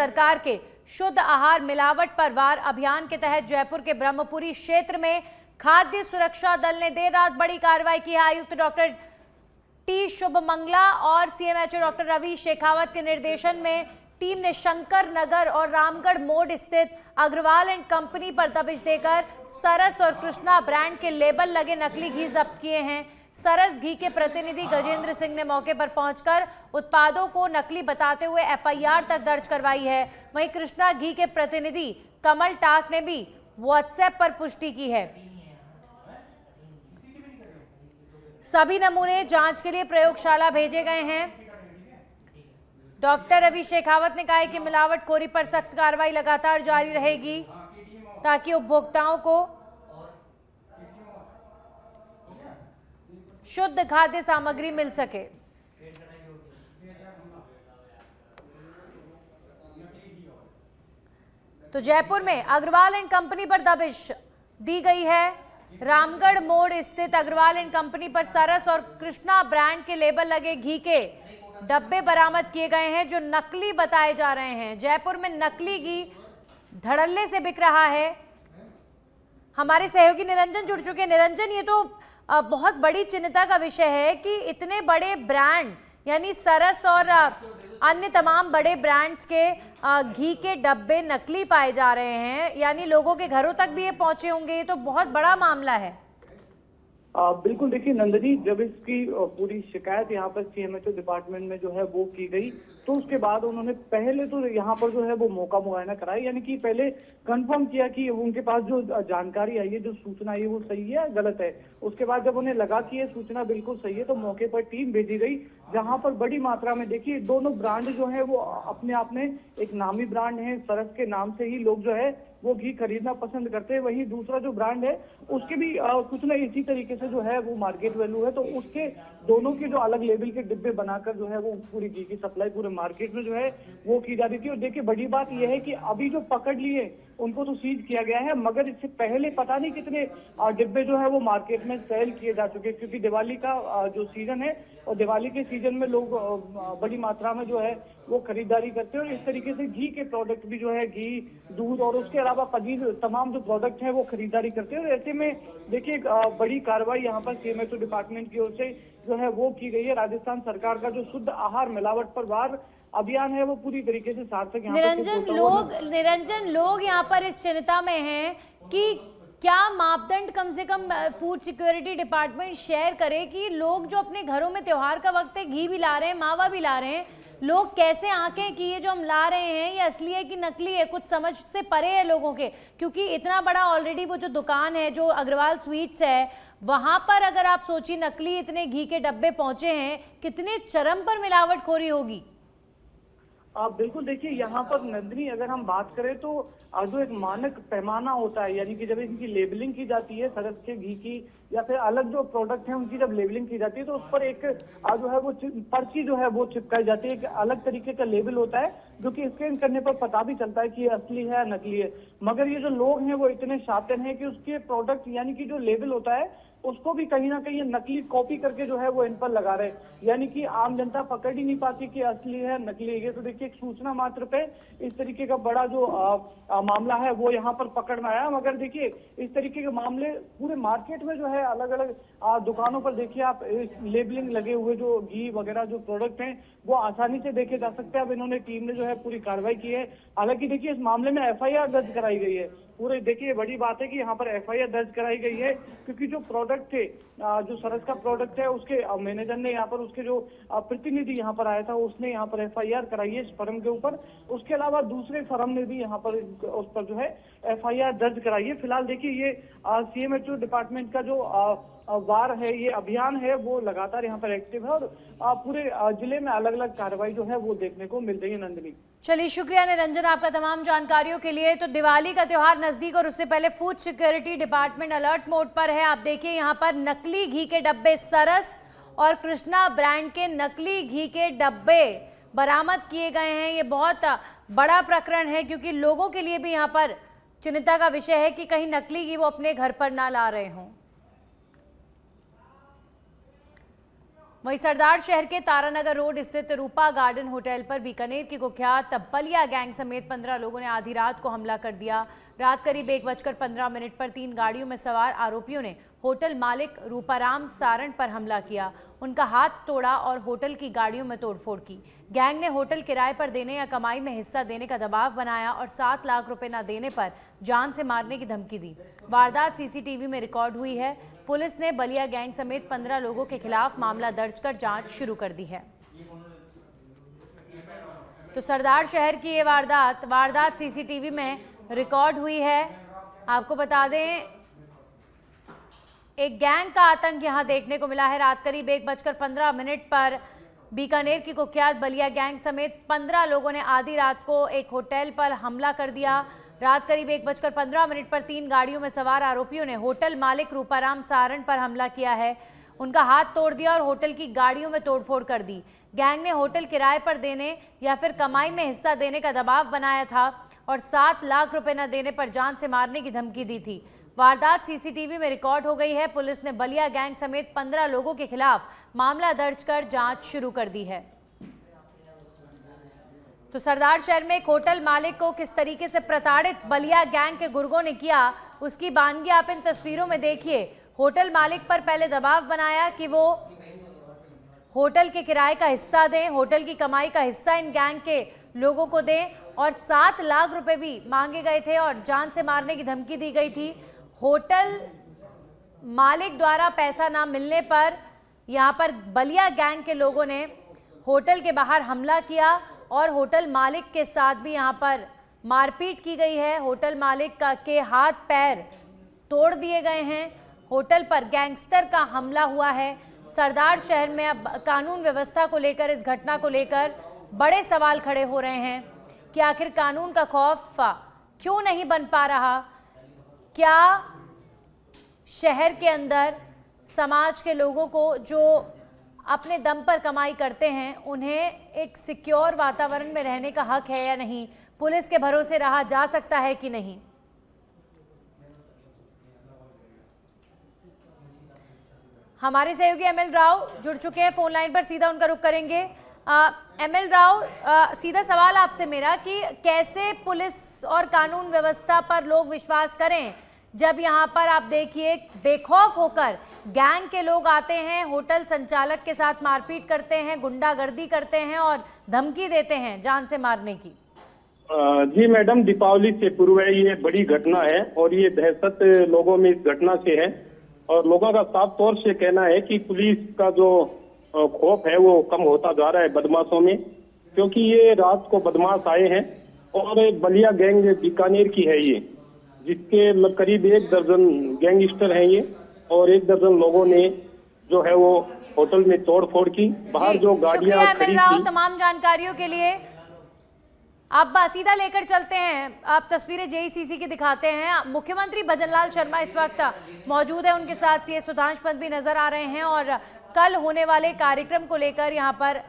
सरकार के शुद्ध आहार मिलावट पर वार अभियान के तहत जयपुर के ब्रह्मपुरी क्षेत्र में खाद्य सुरक्षा दल ने देर रात बड़ी कार्रवाई की है। आयुक्त डॉक्टर टी शुभमंगला और सीएमएचओ डॉक्टर रवि शेखावत के निर्देशन में टीम ने शंकर नगर और रामगढ़ मोड़ स्थित अग्रवाल एंड कंपनी पर दबिश देकर सरस और कृष्णा ब्रांड के लेबल लगे नकली घी जब्त किए हैं। सरस घी के प्रतिनिधि गजेंद्र सिंह ने मौके पर पहुंचकर उत्पादों को नकली बताते हुए एफआईआर तक दर्ज करवाई है। वहीं कृष्णा घी के प्रतिनिधि कमल टाक ने भी व्हाट्सएप पर पुष्टि की है। सभी नमूने जांच के लिए प्रयोगशाला भेजे गए हैं। डॉक्टर रवि शेखावत ने कहा है कि मिलावटखोरी पर सख्त कार्रवाई लगातार जारी रहेगी ताकि उपभोक्ताओं को शुद्ध खाद्य सामग्री मिल सके। तो जयपुर में अग्रवाल एंड कंपनी पर दबिश दी गई है। रामगढ़ मोड़ स्थित अग्रवाल एंड कंपनी पर सरस और कृष्णा ब्रांड के लेबल लगे घी के डब्बे बरामद किए गए हैं जो नकली बताए जा रहे हैं। जयपुर में नकली घी धड़ल्ले से बिक रहा है। हमारे सहयोगी निरंजन जुड़ चुके हैं। निरंजन, ये तो बहुत बड़ी चिंता का विषय है कि इतने बड़े ब्रांड यानी सरस और अन्य तमाम बड़े ब्रांड्स के घी के डब्बे नकली पाए जा रहे हैं, यानी लोगों के घरों तक भी ये पहुंचे होंगे। ये तो बहुत बड़ा मामला है। बिल्कुल, देखिए नंदनी, जब इसकी पूरी शिकायत यहाँ पर सीएमएचओ डिपार्टमेंट में जो है वो की गई तो उसके बाद उन्होंने पहले तो यहाँ पर जो है वो मौका मुआयना कराया, यानी कि पहले कंफर्म किया कि उनके पास जो जानकारी आई है, जो सूचना आई है वो सही है या गलत है। उसके बाद जब उन्हें लगा कि ये सूचना बिल्कुल सही है तो मौके पर टीम भेजी गई, जहाँ पर बड़ी मात्रा में, देखिए दोनों ब्रांड जो है वो अपने आप में एक नामी ब्रांड है। सरस के नाम से ही लोग जो है वो घी खरीदना पसंद करते हैं। वहीं दूसरा जो ब्रांड है उसके भी कुछ ना इसी तरीके से जो है वो मार्केट वैल्यू है, तो उसके दोनों के जो अलग लेवल के डिब्बे बनाकर जो है वो पूरी घी की सप्लाई पूरे मार्केट में जो है वो की जा रही थी। और देखिए बड़ी बात यह है कि अभी जो पकड़ लिए उनको तो सीज किया गया है, मगर इससे पहले पता नहीं कितने डिब्बे जो है वो मार्केट में सेल किए जा चुके हैं, क्योंकि दिवाली का जो सीजन है और दिवाली के सीजन में लोग बड़ी मात्रा में जो है वो खरीदारी करते हैं। और इस तरीके से घी के प्रोडक्ट भी जो है, घी, दूध और उसके अलावा पनीर, तमाम जो प्रोडक्ट हैं वो खरीदारी करते हैं। और ऐसे में देखिए बड़ी कार्रवाई यहाँ पर सीएमएचओ डिपार्टमेंट की ओर से जो है वो की गई है। राजस्थान सरकार का जो शुद्ध आहार मिलावट पर वार अभियान है वो पूरी तरीके से सार्थक निरंजन, लोग यहाँ पर इस चिंता में हैं कि क्या मापदंड कम से कम फूड सिक्योरिटी डिपार्टमेंट शेयर करे कि लोग जो अपने घरों में त्योहार का वक्त है घी भी ला रहे हैं, मावा भी ला रहे हैं, लोग कैसे आंकें कि ये जो हम ला रहे हैं ये असली है कि नकली है? कुछ समझ से परे है लोगों के, क्योंकि इतना बड़ा ऑलरेडी वो जो दुकान है जो अग्रवाल स्वीट्स है वहां पर अगर आप सोचिए नकली इतने घी के डब्बे पहुंचे हैं, कितने चरम पर मिलावटखोरी होगी। बिल्कुल, देखिए यहाँ पर नंदनी अगर हम बात करें तो जो एक मानक पैमाना होता है, यानी कि जब इनकी लेबलिंग की जाती है सरस के घी की या फिर अलग जो प्रोडक्ट है उनकी जब लेबलिंग की जाती है तो उस पर एक जो है वो पर्ची जो है वो चिपकाई जाती है। एक अलग तरीके का लेबल होता है जो कि स्कैन करने पर पता भी चलता है कि ये असली है या नकली है। मगर ये जो लोग हैं वो इतने शातिर हैं कि उसके प्रोडक्ट यानी कि जो लेबल होता है उसको भी कहीं ना कहीं नकली कॉपी करके जो है वो इन पर लगा रहे, यानी कि आम जनता पकड़ ही नहीं पाती कि असली है नकली है। तो देखिए एक सूचना मात्र पे इस तरीके का बड़ा जो मामला है वो यहाँ पर पकड़ में आया। मगर देखिए इस तरीके के मामले पूरे मार्केट में जो है अलग अलग दुकानों पर देखिए आप लेबलिंग लगे हुए जो घी वगैरह जो प्रोडक्ट हैं वो आसानी से देखे जा सकते हैं। अब इन्होंने टीम ने जो है पूरी कार्रवाई की है। हालांकि देखिए इस मामले में एफआईआर दर्ज कराई गई है। पूरे देखिए बड़ी बात है कि यहाँ पर एफआईआर दर्ज कराई गई है क्योंकि जो प्रोडक्ट थे, जो सरस का प्रोडक्ट है उसके मैनेजर ने यहाँ पर, उसके जो प्रतिनिधि यहाँ पर आया था उसने यहाँ पर एफआईआर कराई है इस फर्म के ऊपर। उसके अलावा दूसरे फर्म ने भी यहाँ पर उस पर जो है एफआईआर दर्ज कराई है। फिलहाल देखिए ये सीएमएचओ डिपार्टमेंट का जो वार है, ये अभियान है वो लगातार यहाँ पर एक्टिव है और पूरे जिले में अलग अलग कार्रवाई जो है वो देखने को मिल रही है। नंदिनी, चलिए शुक्रिया निरंजन आपका तमाम जानकारियों के लिए। तो दिवाली का त्योहार नजदीक और उससे पहले food security department alert mode पर है। आप देखिए यहाँ पर नकली घी के डब्बे, सरस और कृष्णा ब्रांड के नकली घी के डब्बे बरामद किए गए हैं। ये बहुत बड़ा प्रकरण है क्योंकि लोगों के लिए भी यहाँ पर चिंता का विषय है कि कहीं नकली घी वो अपने घर पर ना ला रहे हों। वहीं सरदार शहर के तारानगर रोड स्थित रूपा गार्डन होटल पर बीकानेर की कुख्यात बलिया गैंग समेत 15 लोगों ने आधी रात को हमला कर दिया। रात करीब 1:15 पर 3 गाड़ियों में सवार आरोपियों ने होटल मालिक रूपाराम सारण पर हमला किया, उनका हाथ तोड़ा और होटल की गाड़ियों में तोड़फोड़ की। गैंग ने होटल किराए पर देने या कमाई में हिस्सा देने का दबाव बनाया और 7 लाख रुपए न देने पर जान से मारने की धमकी दी। वारदात सीसीटीवी में रिकॉर्ड हुई है। पुलिस ने बलिया गैंग समेत 15 लोगों के खिलाफ मामला दर्ज कर जांच शुरू कर दी है। तो सरदार शहर की ये वारदात सीसीटीवी में रिकॉर्ड हुई है। आपको बता दें, एक गैंग का आतंक यहां देखने को मिला है। रात करीब 1:15 पर बीकानेर की कुख्यात बलिया गैंग समेत 15 लोगों ने आधी रात को एक होटल पर हमला कर दिया। रात करीब 1:15 पर 3 गाड़ियों में सवार आरोपियों ने होटल मालिक रूपाराम सारण पर हमला किया है, उनका हाथ तोड़ दिया और होटल की गाड़ियों में तोड़फोड़ कर दी। गैंग ने होटल किराए पर देने या फिर कमाई में हिस्सा देने का दबाव बनाया था और 7 लाख रुपए न देने पर जान से मारने की धमकी दी थी। वारदात सीसीटीवी में रिकॉर्ड हो गई है। पुलिस ने बलिया गैंग समेत 15 लोगों के खिलाफ मामला दर्ज कर जांच शुरू कर दी है। तो सरदार शहर में एक होटल मालिक को किस तरीके से प्रताड़ित बलिया गैंग के गुर्गों ने किया, उसकी बानगी आप इन तस्वीरों में देखिए। होटल मालिक पर पहले दबाव बनाया कि वो होटल के किराए का हिस्सा दें, होटल की कमाई का हिस्सा इन गैंग के लोगों को दें और 7 लाख रुपए भी मांगे गए थे और जान से मारने की धमकी दी गई थी। होटल मालिक द्वारा पैसा ना मिलने पर यहां पर बलिया गैंग के लोगों ने होटल के बाहर हमला किया और होटल मालिक के साथ भी यहां पर मारपीट की गई है। होटल मालिक के हाथ पैर तोड़ दिए गए हैं। होटल पर गैंगस्टर का हमला हुआ है। सरदार शहर में अब कानून व्यवस्था को लेकर, इस घटना को लेकर बड़े सवाल खड़े हो रहे हैं कि आखिर कानून का खौफ क्यों नहीं बन पा रहा। क्या शहर के अंदर समाज के लोगों को जो अपने दम पर कमाई करते हैं, उन्हें एक सिक्योर वातावरण में रहने का हक है या नहीं? पुलिस के भरोसे रहा जा सकता है कि नहीं? हमारे सहयोगी एमएल राव जुड़ चुके हैं फोन लाइन पर, सीधा उनका रुख करेंगे। एमएल राव, सीधा सवाल आपसे मेरा कि कैसे पुलिस और कानून व्यवस्था पर लोग विश्वास करें जब यहाँ पर आप देखिए बेखौफ होकर गैंग के लोग आते हैं, होटल संचालक के साथ मारपीट करते हैं, गुंडागर्दी करते हैं और धमकी देते हैं जान से मारने की। जी मैडम, दीपावली से पूर्व ये बड़ी घटना है और ये दहशत लोगों में इस घटना से है और लोगों का साफ तौर से कहना है कि पुलिस का जो खौफ है वो कम होता जा रहा है बदमाशों में, क्योंकि ये रात को बदमाश आए हैं और एक बलिया गैंग बीकानेर की है ये, जिसके करीब 1 दर्जन गैंगस्टर हैं ये और 1 दर्जन लोगों ने जो है वो होटल में तोड़फोड़ की। बाहर जो गाड़ियां खड़ी थी। तमाम जानकारियों के लिए आप सीधा लेकर चलते हैं, आप तस्वीरें जेईसीसी की दिखाते हैं। मुख्यमंत्री भजनलाल शर्मा इस वक्त मौजूद है, उनके साथ सीएस सुधांशु पंत भी नजर आ रहे हैं और कल होने वाले कार्यक्रम को लेकर यहां पर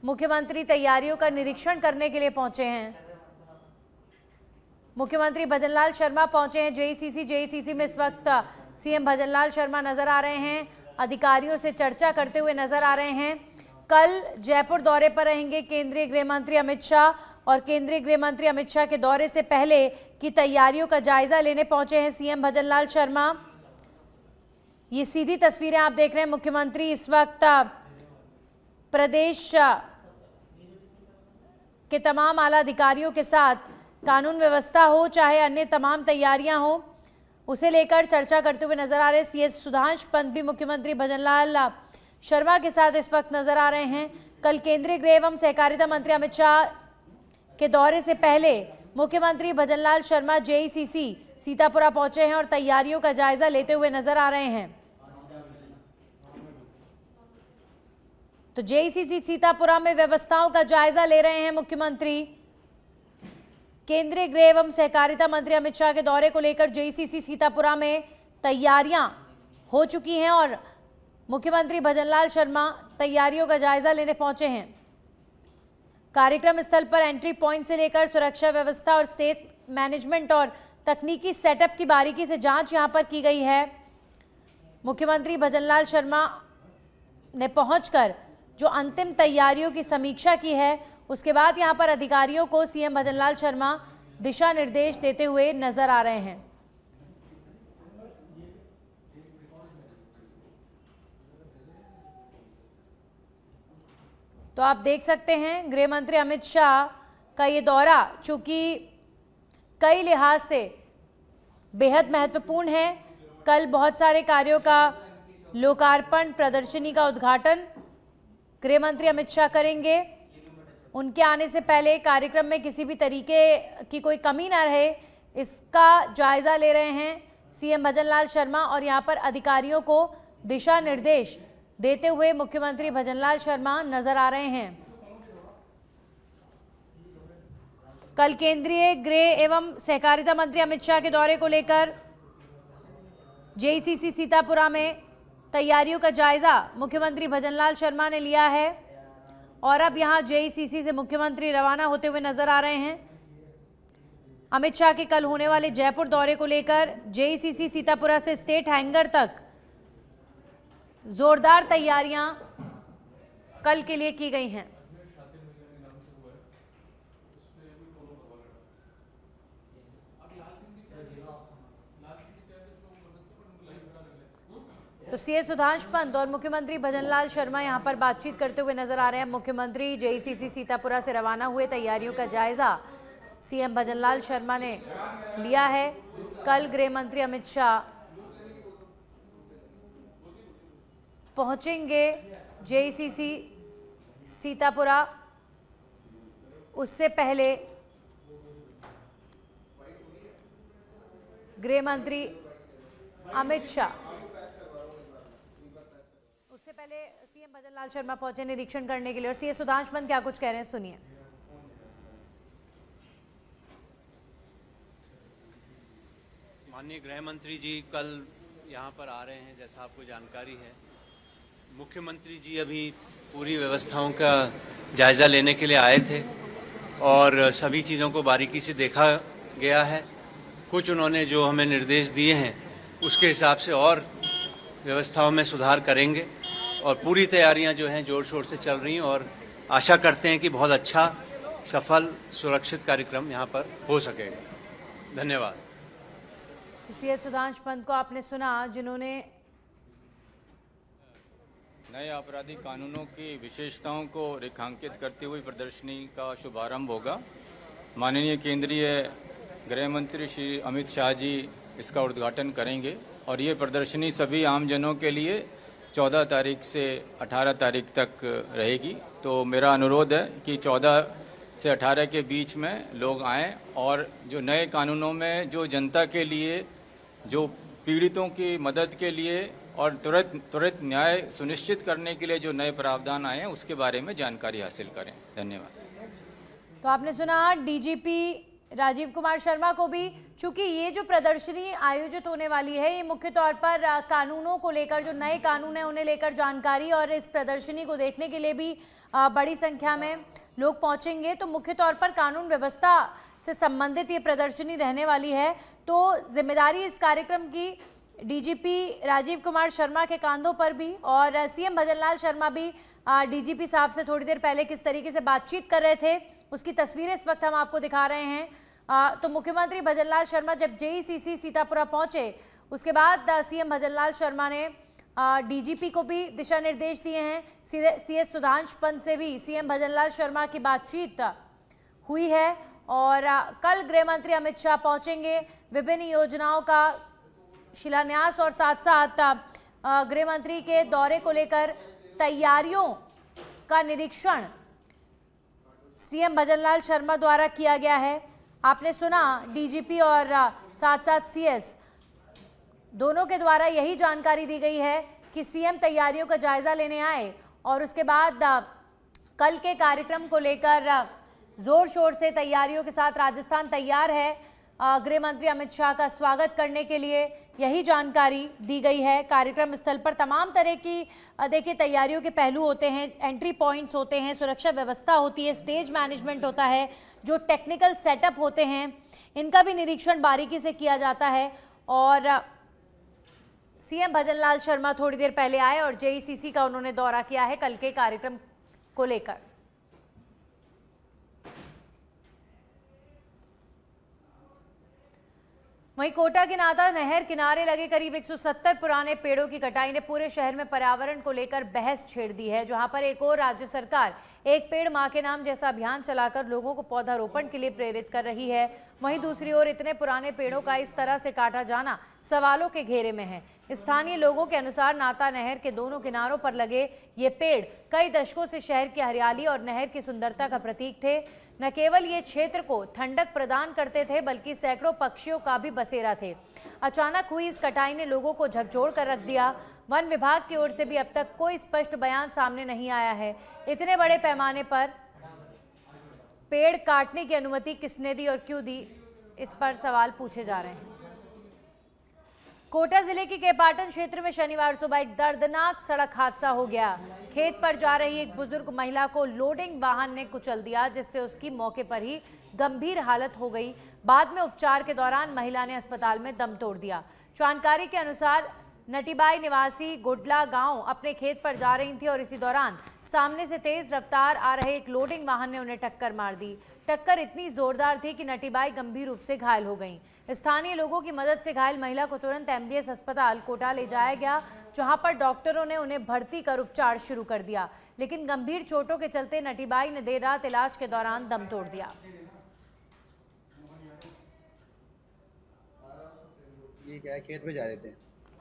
मुख्यमंत्री तैयारियों का निरीक्षण करने के लिए पहुंचे हैं। मुख्यमंत्री भजनलाल शर्मा पहुंचे हैं जेईसीसी में। इस वक्त सीएम भजनलाल शर्मा नजर आ रहे हैं, अधिकारियों से चर्चा करते हुए नजर आ रहे हैं। कल जयपुर दौरे पर रहेंगे केंद्रीय गृह मंत्री अमित शाह और केंद्रीय गृह मंत्री अमित शाह के दौरे से पहले की तैयारियों का जायजा लेने पहुंचे हैं सीएम भजनलाल शर्मा। ये सीधी तस्वीरें आप देख रहे हैं। मुख्यमंत्री इस वक्त प्रदेश के तमाम आला अधिकारियों के साथ कानून व्यवस्था हो चाहे अन्य तमाम तैयारियां हो, उसे लेकर चर्चा करते हुए नजर आ रहे हैं। सीएस सुधांशु पंत भी मुख्यमंत्री भजनलाल शर्मा के साथ इस वक्त नजर आ रहे हैं। कल केंद्रीय गृह एवं सहकारिता मंत्री अमित शाह के दौरे से पहले मुख्यमंत्री भजनलाल शर्मा जेईसीसी सीतापुरा पहुंचे हैं और तैयारियों का जायजा लेते हुए नजर आ रहे हैं। तो जेईसीसी सीतापुरा में व्यवस्थाओं का जायजा ले रहे हैं मुख्यमंत्री। केंद्रीय गृह एवं सहकारिता मंत्री अमित शाह के दौरे को लेकर जेईसीसी सीतापुरा में तैयारियां हो चुकी हैं और मुख्यमंत्री भजनलाल शर्मा तैयारियों का जायजा लेने पहुंचे हैं। कार्यक्रम स्थल पर एंट्री पॉइंट से लेकर सुरक्षा व्यवस्था और स्टेज मैनेजमेंट और तकनीकी सेटअप की बारीकी से जांच यहां पर की गई है। मुख्यमंत्री भजनलाल शर्मा ने पहुंचकर जो अंतिम तैयारियों की समीक्षा की है। उसके बाद यहां पर अधिकारियों को सीएम भजनलाल शर्मा दिशा निर्देश देते हुए नजर आ रहे हैं। तो आप देख सकते हैं गृह मंत्री अमित शाह का ये दौरा चूंकि कई लिहाज से बेहद महत्वपूर्ण है। कल बहुत सारे कार्यों का लोकार्पण, प्रदर्शनी का उद्घाटन गृह मंत्री अमित शाह करेंगे। उनके आने से पहले कार्यक्रम में किसी भी तरीके की कोई कमी ना रहे, इसका जायजा ले रहे हैं सीएम भजनलाल शर्मा और यहां पर अधिकारियों को दिशा निर्देश देते हुए मुख्यमंत्री भजनलाल शर्मा नजर आ रहे हैं। कल केंद्रीय गृह एवं सहकारिता मंत्री अमित शाह के दौरे को लेकर जेईसीसी सीतापुरा में तैयारियों का जायजा मुख्यमंत्री भजनलाल शर्मा ने लिया है और अब यहां जेईसीसी से मुख्यमंत्री रवाना होते हुए नजर आ रहे हैं। अमित शाह के कल होने वाले जयपुर दौरे को लेकर जेईसीसी सीतापुरा से स्टेट हैंगर तक जोरदार तैयारियां कल के लिए की गई हैं। तो सीएस सुधांश पंत और मुख्यमंत्री भजनलाल शर्मा यहां पर बातचीत करते हुए नजर आ रहे हैं। मुख्यमंत्री जेईसीसी सीतापुरा से रवाना हुए तैयारियों का जायजा सीएम भजनलाल शर्मा ने लिया है। कल गृह मंत्री अमित शाह पहुंचेंगे जेईसीसी सीतापुरा। उससे पहले गृह मंत्री अमित शाह, उससे पहले सीएम भजनलाल शर्मा पहुंचे निरीक्षण करने के लिए। और सीएस सुधांश पंत क्या कुछ कह रहे हैं, सुनिए। माननीय गृह मंत्री जी कल यहाँ पर आ रहे हैं, जैसा आपको जानकारी है। मुख्यमंत्री जी अभी पूरी व्यवस्थाओं का जायजा लेने के लिए आए थे और सभी चीज़ों को बारीकी से देखा गया है। कुछ उन्होंने जो हमें निर्देश दिए हैं उसके हिसाब से और व्यवस्थाओं में सुधार करेंगे और पूरी तैयारियां जो हैं जोर शोर से चल रही हैं और आशा करते हैं कि बहुत अच्छा, सफल, सुरक्षित कार्यक्रम यहाँ पर हो सकेगा। धन्यवाद। तो सीएस सुधांश पंत को आपने सुना, जिन्होंने नए आपराधिक कानूनों की विशेषताओं को रेखांकित करती हुई प्रदर्शनी का शुभारंभ होगा। माननीय केंद्रीय गृह मंत्री श्री अमित शाह जी इसका उद्घाटन करेंगे और ये प्रदर्शनी सभी आमजनों के लिए 14 तारीख से 18 तारीख तक रहेगी। तो मेरा अनुरोध है कि 14 से 18 के बीच में लोग आएं और जो नए कानूनों में जो जनता के लिए, जो पीड़ितों की मदद के लिए और त्वरित न्याय सुनिश्चित करने के लिए जो नए प्रावधान आए हैं उसके बारे में जानकारी हासिल करें। धन्यवाद। तो आपने सुना डीजीपी राजीव कुमार शर्मा को भी, चूंकि ये जो प्रदर्शनी आयोजित होने वाली है ये मुख्य तौर पर कानूनों को लेकर, जो नए कानून है उन्हें लेकर जानकारी, और इस प्रदर्शनी को देखने के लिए भी बड़ी संख्या में लोग पहुंचेंगे। तो मुख्य तौर पर कानून व्यवस्था से संबंधित ये प्रदर्शनी रहने वाली है। तो जिम्मेदारी इस कार्यक्रम की डीजीपी राजीव कुमार शर्मा के कांधों पर भी, और सीएम भजनलाल शर्मा भी डीजीपी साहब से थोड़ी देर पहले किस तरीके से बातचीत कर रहे थे उसकी तस्वीरें इस वक्त हम आपको दिखा रहे हैं। तो मुख्यमंत्री भजनलाल शर्मा जब जेईसीसी सीतापुरा पहुंचे उसके बाद सीएम भजनलाल शर्मा ने डीजीपी को भी दिशा निर्देश दिए हैं। सीएस सुधांश पंत से भी सीएम भजनलाल शर्मा की बातचीत हुई है और कल गृह मंत्री अमित शाह पहुंचेंगे। विभिन्न योजनाओं का शिलान्यास और साथ साथ गृह मंत्री के दौरे को लेकर तैयारियों का निरीक्षण सीएम भजनलाल शर्मा द्वारा किया गया है। आपने सुना डीजीपी और साथ साथ सीएस दोनों के द्वारा यही जानकारी दी गई है कि सीएम तैयारियों का जायजा लेने आए और उसके बाद कल के कार्यक्रम को लेकर जोर शोर से तैयारियों के साथ राजस्थान तैयार है गृह मंत्री अमित शाह का स्वागत करने के लिए, यही जानकारी दी गई है। कार्यक्रम स्थल पर तमाम तरह की देखिए तैयारियों के पहलू होते हैं, एंट्री पॉइंट्स होते हैं, सुरक्षा व्यवस्था होती है, स्टेज मैनेजमेंट होता है, जो टेक्निकल सेटअप होते हैं इनका भी निरीक्षण बारीकी से किया जाता है। और सीएम भजनलाल शर्मा थोड़ी देर पहले आए और जेईसीसी का उन्होंने दौरा किया है कल के कार्यक्रम को लेकर। वहीं कोटा के नादा नहर किनारे लगे करीब 170 पुराने पेड़ों की कटाई ने पूरे शहर में पर्यावरण को लेकर बहस छेड़ दी है। जहां पर एक और राज्य सरकार एक पेड़ मां के नाम जैसा अभियान चलाकर लोगों को पौधारोपण के लिए प्रेरित कर रही है, वहीं दूसरी ओर इतने पुराने पेड़ों का इस तरह से काटा जाना सवालों के घेरे में है। स्थानीय लोगों के अनुसार नाता नहर के दोनों किनारों पर लगे ये पेड़ कई दशकों से शहर की हरियाली और नहर की सुंदरता का प्रतीक थे। न केवल ये क्षेत्र को ठंडक प्रदान करते थे बल्कि सैकड़ों पक्षियों का भी बसेरा थे। अचानक हुई इस कटाई ने लोगों को झकझोर कर रख दिया। वन विभाग की ओर से भी अब तक कोई स्पष्ट बयान सामने नहीं आया है। इतने बड़े पैमाने पर पेड़ काटने की अनुमति किसने दी और क्यों दी, इस पर सवाल पूछे जा रहे हैं। कोटा जिले के केपाटन क्षेत्र में शनिवार सुबह एक दर्दनाक सड़क हादसा हो गया। खेत पर जा रही एक बुजुर्ग महिला को लोडिंग वाहन ने कुचल दिया, जिससे उसकी मौके पर ही गंभीर हालत हो गई। बाद में उपचार के दौरान महिला ने अस्पताल में दम तोड़ दिया। जानकारी के अनुसार नटीबाई निवासी गुडला गांव अपने खेत पर जा रही थी और इसी दौरान सामने से तेज रफ्तार आ रहे एक लोडिंग वाहन ने उन्हें टक्कर मार दी। टक्कर इतनी जोरदार थी कि नटीबाई गंभीर रूप से घायल हो गईं। स्थानीय लोगों की मदद से घायल महिला को तुरंत एमबीएस अस्पताल कोटा ले जाया गया, जहां पर डॉक्टरों ने उन्हें भर्ती कर उपचार शुरू कर दिया, लेकिन गंभीर चोटों के चलते नटीबाई ने देर रात इलाज के दौरान दम तोड़ दिया। ये क्या है, खेत पे जा रहे थे,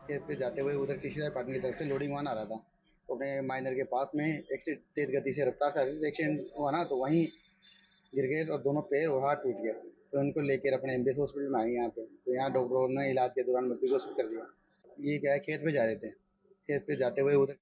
खेत पे जाते हुए उधर किसी पाटन की तरफ से लोडिंग वाहन आ रहा था, तो अपने माइनर के पास में एक्सीडेंट तेज गति से रफ्तार से आ रही थी, एक्सीडेंट हुआ ना, तो वहीं गिर गए और दोनों पैर और हाथ टूट गया। तो उनको लेकर अपने एमबीएस हॉस्पिटल में आए यहाँ पे, तो यहाँ डॉक्टरों ने इलाज के दौरान मृत्यु घोषित कर दिया। ये क्या है, खेत पे जा रहे थे, खेत पे जाते हुए उधर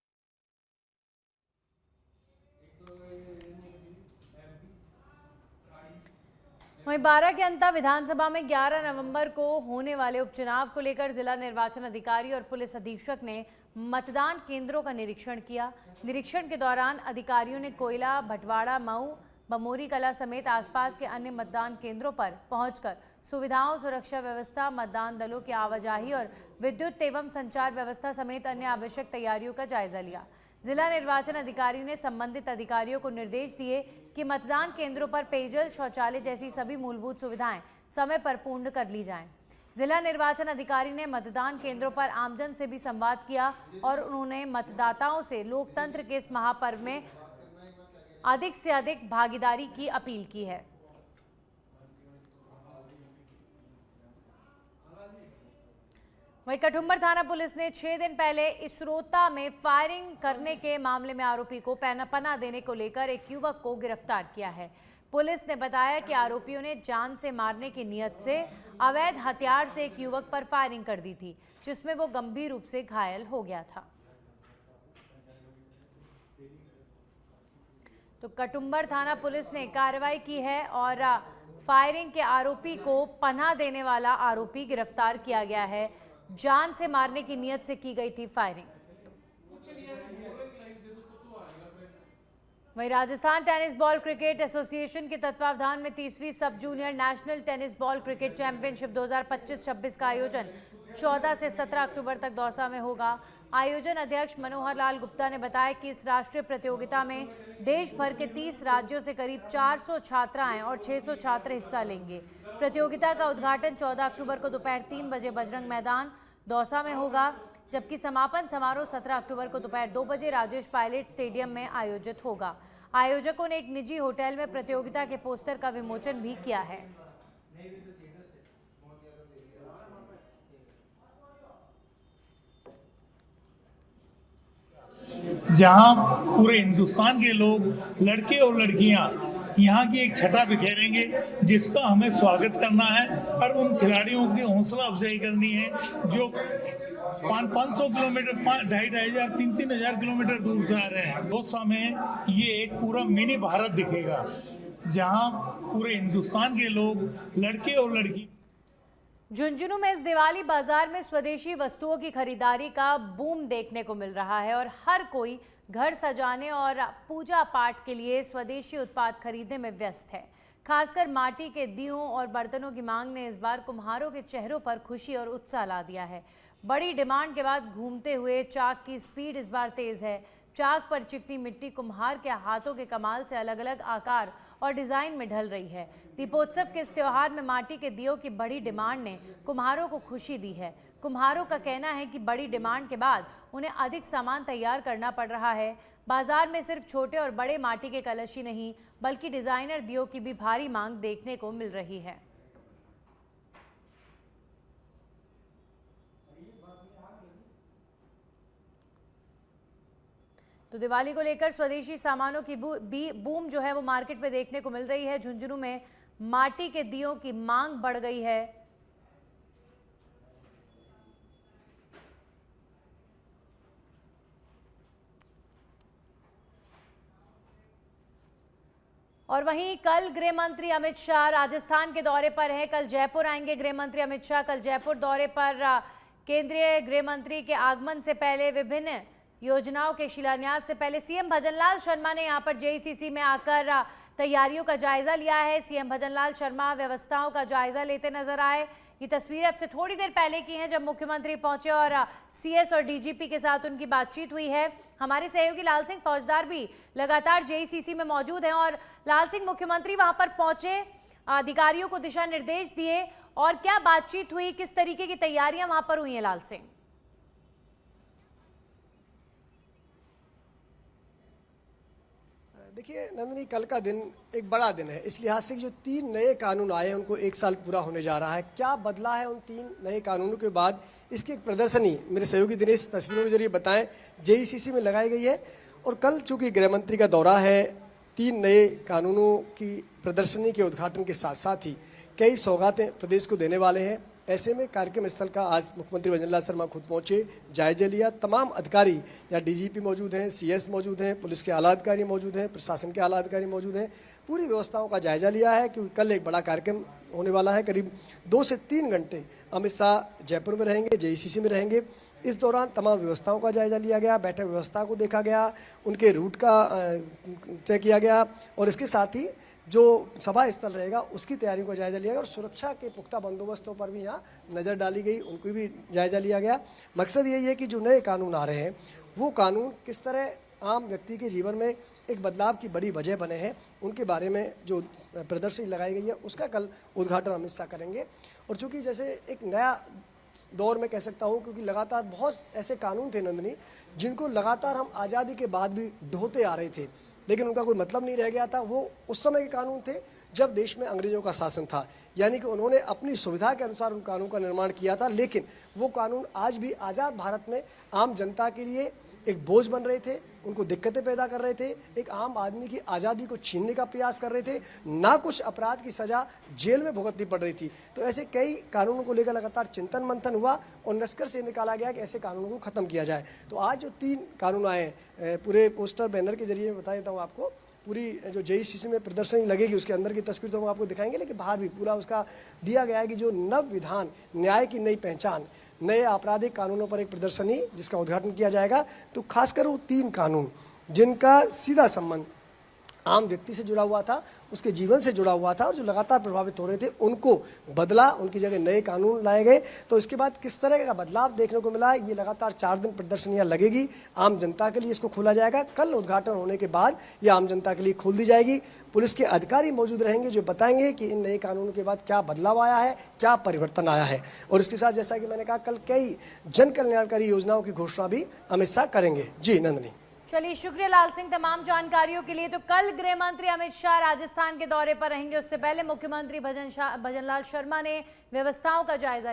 वहीं 12 के अंता विधानसभा में 11 नवंबर को होने वाले उपचुनाव को लेकर जिला निर्वाचन अधिकारी और पुलिस अधीक्षक ने मतदान केंद्रों का निरीक्षण किया। निरीक्षण के दौरान अधिकारियों ने कोयला, भटवाड़ा, मऊ, बमोरी कला समेत आसपास के अन्य मतदान केंद्रों पर पहुंचकर सुविधाओं, सुरक्षा व्यवस्था, मतदान दलों की आवाजाही और विद्युत एवं संचार व्यवस्था समेत अन्य आवश्यक तैयारियों का जायजा लिया। जिला निर्वाचन अधिकारी ने संबंधित अधिकारियों को निर्देश दिए कि मतदान केंद्रों पर पेयजल, शौचालय जैसी सभी मूलभूत सुविधाएं समय पर पूर्ण कर ली जाएं। जिला निर्वाचन अधिकारी ने मतदान केंद्रों पर आमजन से भी संवाद किया और उन्होंने मतदाताओं से लोकतंत्र के इस महापर्व में अधिक से अधिक भागीदारी की अपील की है। वहीं कठुम्बर थाना पुलिस ने 6 दिन पहले इसरोता में फायरिंग करने के मामले में आरोपी को पनाह देने को लेकर एक युवक को गिरफ्तार किया है। पुलिस ने बताया कि आरोपियों ने जान से मारने की नियत से अवैध हथियार से एक युवक पर फायरिंग कर दी थी, जिसमें वो गंभीर रूप से घायल हो गया था। तो कठुम्बर थाना पुलिस ने कार्रवाई की है और फायरिंग के आरोपी को पनाह देने वाला आरोपी गिरफ्तार किया गया है। जान से मारने की नियत से की गई थी फायरिंग। वहीं Rajasthan tennis ball cricket association के तत्वावधान में 30वीं sub junior national tennis ball cricket championship 2025-26 का आयोजन 14 से 17 अक्टूबर तक दौसा में होगा। आयोजन अध्यक्ष मनोहर लाल गुप्ता ने बताया कि इस राष्ट्रीय प्रतियोगिता में देश भर के 30 राज्यों से करीब 400 छात्राएं और 600 छात्र हिस्सा लेंगे। प्रतियोगिता का उद्घाटन 14 अक्टूबर को दोपहर 3 बजे बजरंग मैदान दौसा में होगा, जबकि समापन समारोह 17 अक्टूबर को दोपहर 2 बजे राजेश पायलट स्टेडियम में आयोजित होगा। आयोजकों ने एक निजी होटल में प्रतियोगिता के पोस्टर का विमोचन भी किया है। जहां पूरे हिंदुस्तान के लोग, लड़के और लड़कियां यहाँ की एक छटा बिखेरेंगे, जिसका हमें स्वागत करना है और उन खिलाड़ियों की हौसला अफजाई करनी है जो 500 किलोमीटर, 2,500, 3,000 किलोमीटर दूर से आ रहे हैं। दौसा में ये एक पूरा मिनी भारत दिखेगा, जहां पूरे हिंदुस्तान के लोग, लड़के और लड़की। झुंझुनू में इस दिवाली बाजार में स्वदेशी वस्तुओं की खरीदारी का बूम देखने को मिल रहा है और हर कोई घर सजाने और पूजा पाठ के लिए स्वदेशी उत्पाद खरीदने में व्यस्त है। खासकर माटी के दियों और बर्तनों की मांग ने इस बार कुम्हारों के चेहरों पर खुशी और उत्साह ला दिया है। बड़ी डिमांड के बाद घूमते हुए चाक की स्पीड इस बार तेज है। चाक पर चिकनी मिट्टी कुम्हार के हाथों के कमाल से अलग अलग आकार और डिजाइन में ढल रही है। दीपोत्सव के इस त्योहार में माटी के दियों की बड़ी डिमांड ने कुम्हारों को खुशी दी है। कुम्हारों का कहना है कि बड़ी डिमांड के बाद उन्हें अधिक सामान तैयार करना पड़ रहा है। बाजार में सिर्फ छोटे और बड़े माटी के कलश ही नहीं बल्कि डिजाइनर दियों की भी भारी मांग देखने को मिल रही है। तो दिवाली को लेकर स्वदेशी सामानों की बूम जो है वो मार्केट में देखने को मिल रही है। झुंझुनू में माटी के दियों की मांग बढ़ गई है। और वहीं कल गृह मंत्री अमित शाह राजस्थान के दौरे पर हैं। कल जयपुर आएंगे गृह मंत्री अमित शाह। कल जयपुर दौरे पर केंद्रीय गृह मंत्री के आगमन से पहले विभिन्न योजनाओं के शिलान्यास से पहले सीएम भजनलाल शर्मा ने यहां पर जेईसीसी में आकर तैयारियों का जायजा लिया है। सीएम भजनलाल शर्मा व्यवस्थाओं का जायजा लेते नजर आए। ये तस्वीरें अब से थोड़ी देर पहले की हैं जब मुख्यमंत्री पहुंचे और सीएस और डीजीपी के साथ उनकी बातचीत हुई है। हमारे सहयोगी लाल सिंह फौजदार भी लगातार जेईसीसी में मौजूद हैं। और लाल सिंह, मुख्यमंत्री वहां पर पहुंचे, अधिकारियों को दिशा निर्देश दिए और क्या बातचीत हुई, किस तरीके की तैयारियां वहां पर हुई हैं लाल सिंह? देखिए नंदिनी, कल का दिन एक बड़ा दिन है इस लिहाज से जो 3 नए कानून आए हैं उनको 1 साल पूरा होने जा रहा है। क्या बदला है उन 3 नए कानूनों के बाद, इसकी एक प्रदर्शनी मेरे सहयोगी दिनेश तस्वीरों के जरिए बताएं जेईसीसी में लगाई गई है। और कल चूंकि गृह मंत्री का दौरा है, 3 नए कानूनों की प्रदर्शनी के उद्घाटन के साथ साथ ही कई सौगातें प्रदेश को देने वाले हैं। ऐसे में कार्यक्रम स्थल का आज मुख्यमंत्री भजनलाल शर्मा खुद पहुंचे, जायजा लिया। तमाम अधिकारी यहाँ डीजीपी मौजूद हैं, सीएस मौजूद हैं, पुलिस के आला अधिकारी मौजूद हैं, प्रशासन के आला अधिकारी मौजूद हैं। पूरी व्यवस्थाओं का जायजा लिया है क्योंकि कल एक बड़ा कार्यक्रम होने वाला है। करीब 2 से 3 घंटे अमित शाह जयपुर में रहेंगे, जेईसीसी में रहेंगे। इस दौरान तमाम व्यवस्थाओं का जायजा लिया गया, बैठक व्यवस्था को देखा गया, उनके रूट का तय किया गया और इसके साथ ही जो सभा स्थल रहेगा उसकी तैयारियों का जायजा लिया गया और सुरक्षा के पुख्ता बंदोबस्तों पर भी यहाँ नज़र डाली गई, उनको भी जायजा लिया गया। मकसद यही है कि जो नए कानून आ रहे हैं वो कानून किस तरह आम व्यक्ति के जीवन में एक बदलाव की बड़ी वजह बने हैं, उनके बारे में जो प्रदर्शनी लगाई गई है उसका कल उद्घाटन अमित शाह करेंगे। और चूँकि जैसे एक नया दौर में कह सकता हूँ क्योंकि लगातार बहुत ऐसे कानून थे नंदिनी जिनको लगातार हम आज़ादी के बाद भी ढोते आ रहे थे लेकिन उनका कोई मतलब नहीं रह गया था। वो उस समय के कानून थे जब देश में अंग्रेजों का शासन था, यानी कि उन्होंने अपनी सुविधा के अनुसार उन कानून का निर्माण किया था। लेकिन वो कानून आज भी आज़ाद भारत में आम जनता के लिए एक बोझ बन रहे थे, उनको दिक्कतें पैदा कर रहे थे, एक आम आदमी की आज़ादी को छीनने का प्रयास कर रहे थे, ना कुछ अपराध की सज़ा जेल में भुगतनी पड़ रही थी। तो ऐसे कई कानूनों को लेकर लगातार चिंतन मंथन हुआ और निष्कर्ष से निकाला गया कि ऐसे कानूनों को ख़त्म किया जाए। तो आज जो 3 कानून आए हैं, पूरे पोस्टर बैनर के जरिए बता देता हूँ आपको। पूरी जो जेईसीसी में प्रदर्शनी लगेगी उसके अंदर की तस्वीर तो हम आपको दिखाएंगे, लेकिन बाहर भी पूरा उसका दिया गया है कि जो नव विधान, न्याय की नई पहचान, नए आपराधिक कानूनों पर एक प्रदर्शनी जिसका उद्घाटन किया जाएगा। तो खासकर वो 3 कानून जिनका सीधा संबंध आम व्यक्ति से जुड़ा हुआ था, उसके जीवन से जुड़ा हुआ था और जो लगातार प्रभावित हो रहे थे उनको बदला, उनकी जगह नए कानून लाए गए। तो इसके बाद किस तरह का बदलाव देखने को मिला, ये लगातार 4 दिन प्रदर्शनियां लगेगी, आम जनता के लिए इसको खोला जाएगा। कल उद्घाटन होने के बाद ये आम जनता के लिए खोल दी जाएगी। पुलिस के अधिकारी मौजूद रहेंगे जो बताएंगे कि इन नए कानूनों के बाद क्या बदलाव आया है, क्या परिवर्तन आया है। और इसके साथ जैसा कि मैंने कहा कल कई जन कल्याणकारी योजनाओं की घोषणा भी अमित शाह करेंगे। जी नंदिनी। चलिए, शुक्रिया लाल सिंह तमाम जानकारियों के लिए। तो कल गृह मंत्री अमित शाह राजस्थान के दौरे पर रहेंगे, उससे पहले मुख्यमंत्री भजनलाल शर्मा ने व्यवस्थाओं का जायजा लिया।